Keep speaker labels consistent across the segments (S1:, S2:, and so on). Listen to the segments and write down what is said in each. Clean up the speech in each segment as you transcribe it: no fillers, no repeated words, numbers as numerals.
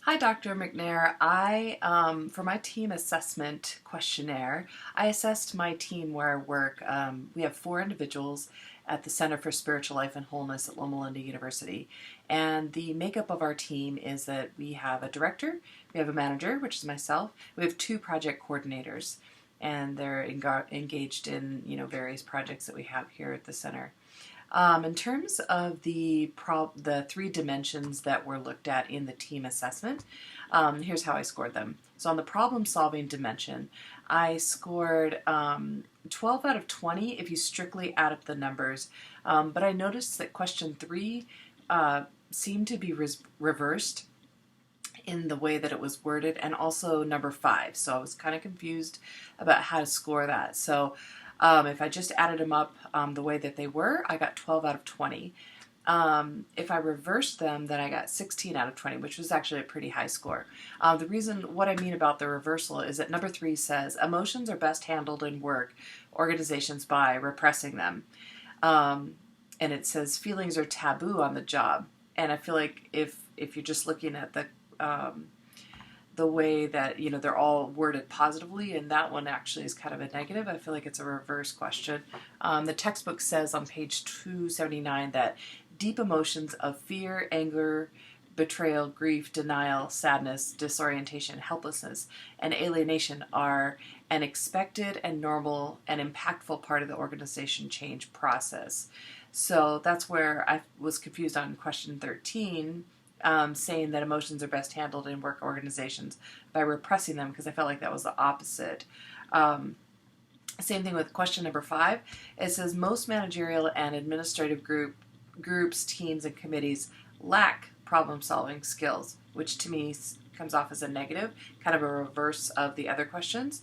S1: Hi, Dr. McNair. For my team assessment questionnaire, I assessed my team where I work. We have 4 individuals at the Center for Spiritual Life and Wholeness at Loma Linda University. And the makeup of our team is that we have a director, we have a manager, which is myself, we have 2 project coordinators, and they're engaged in various projects that we have here at the center. In terms of the 3 dimensions that were looked at in the team assessment, here's how I scored them. So on the problem-solving dimension, I scored 12 out of 20 if you strictly add up the numbers. But I noticed that question 3 seemed to be reversed in the way that it was worded, and also number 5. So I was kind of confused about how to score that. So if I just added them up the way that they were, I got 12 out of 20. If I reversed them, then I got 16 out of 20, which was actually a pretty high score. What I mean about the reversal is that number 3 says, emotions are best handled in work organizations by repressing them. And it says feelings are taboo on the job. And I feel like if you're just looking at the way that they're all worded positively, and that one actually is kind of a negative, I feel like it's a reverse question. The textbook says on page 279 that deep emotions of fear, anger, betrayal, grief, denial, sadness, disorientation, helplessness, and alienation are an expected and normal and impactful part of the organization change process. So that's where I was confused on question 13, saying that emotions are best handled in work organizations by repressing them, because I felt like that was the opposite. Same thing with question number 5. It says most managerial and administrative groups, teams, and committees lack problem-solving skills, which to me comes off as a negative, kind of a reverse of the other questions.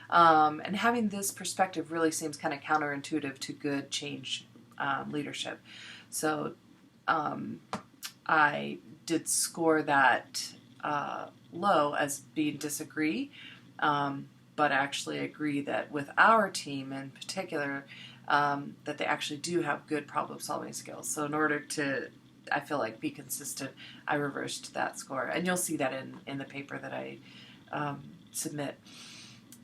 S1: And having this perspective really seems kind of counterintuitive to good change leadership. So I did score that low as being disagree, but actually agree that with our team in particular, that they actually do have good problem-solving skills. So in order to, I feel like, be consistent, I reversed that score. And you'll see that in the paper that I submit.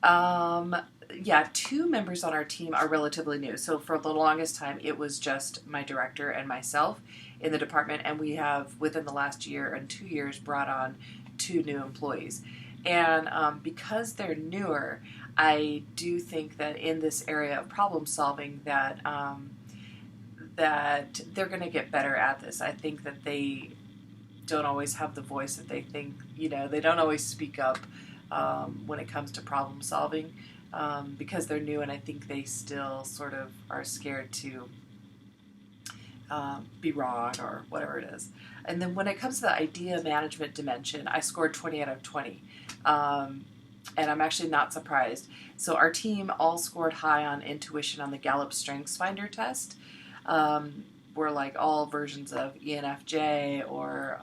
S1: 2 members on our team are relatively new. So for the longest time, it was just my director and myself in the department, and we have, within the last year and 2 years, brought on 2 new employees. And because they're newer, I do think that in this area of problem solving that they're going to get better at this. I think that they don't always have the voice that they think, they don't always speak up when it comes to problem solving, because they're new, and I think they still sort of are scared to be wrong or whatever it is. And then when it comes to the idea management dimension, I scored 20 out of 20. And I'm actually not surprised. So our team all scored high on intuition on the Gallup Strengths Finder test. We're like all versions of ENFJ or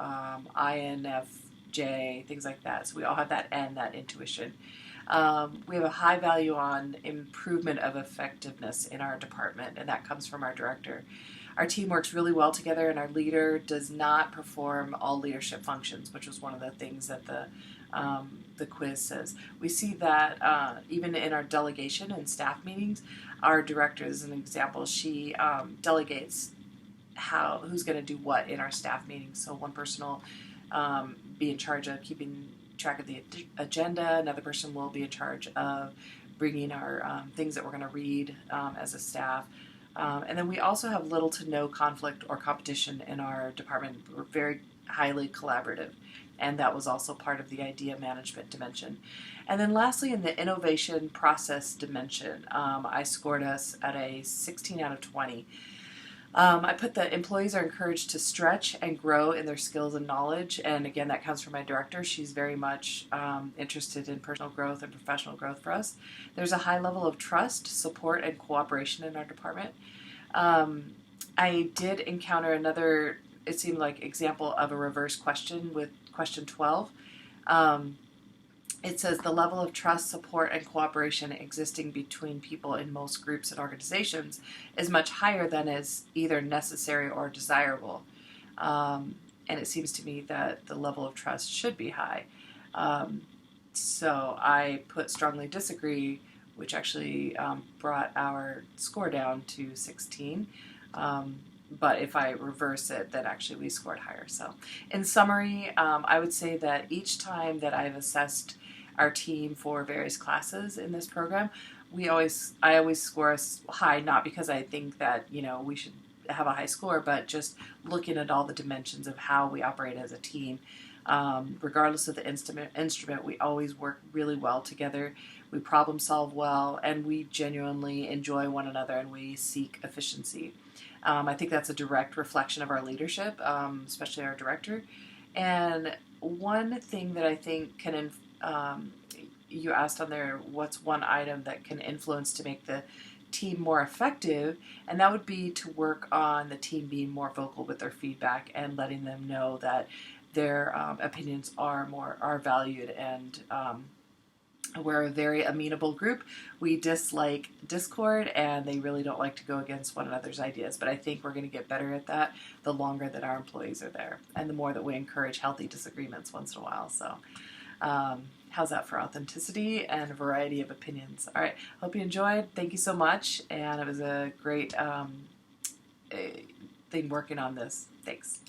S1: INFJ, things like that. So we all have that N, that intuition. We have a high value on improvement of effectiveness in our department, and that comes from our director. Our team works really well together, and our leader does not perform all leadership functions, which was one of the things that the quiz says. We see that even in our delegation and staff meetings, our director, as an example, she delegates who's going to do what in our staff meetings. So one person will be in charge of keeping track of the agenda. Another person will be in charge of bringing our things that we're going to read as a staff. And then we also have little to no conflict or competition in our department. We're very highly collaborative, and that was also part of the idea management dimension. And then lastly, in the innovation process dimension, I scored us at a 16 out of 20. I put the employees are encouraged to stretch and grow in their skills and knowledge. And again, that comes from my director. She's very much interested in personal growth and professional growth for us. There's a high level of trust, support, and cooperation in our department. I did encounter another, it seemed like, example of a reverse question with question 12. It says the level of trust, support, and cooperation existing between people in most groups and organizations is much higher than is either necessary or desirable. and it seems to me that the level of trust should be high. Um, so I put strongly disagree, which actually brought our score down to 16. But if I reverse it, then actually we scored higher. So, in summary, I would say that each time that I've assessed our team for various classes in this program, I always score high, not because I think that we should have a high score, but just looking at all the dimensions of how we operate as a team. Regardless of the instrument, we always work really well together. We problem solve well, and we genuinely enjoy one another, and we seek efficiency. I think that's a direct reflection of our leadership, especially our director. And one thing that I think you asked on there, what's one item that can influence to make the team more effective, and that would be to work on the team being more vocal with their feedback and letting them know that their opinions are valued, and we're a very amenable group. We dislike discord, and they really don't like to go against one another's ideas, but I think we're going to get better at that the longer that our employees are there, and the more that we encourage healthy disagreements once in a while. So how's that for authenticity and a variety of opinions? All right, hope you enjoyed. Thank you so much, and it was a great thing working on this. Thanks.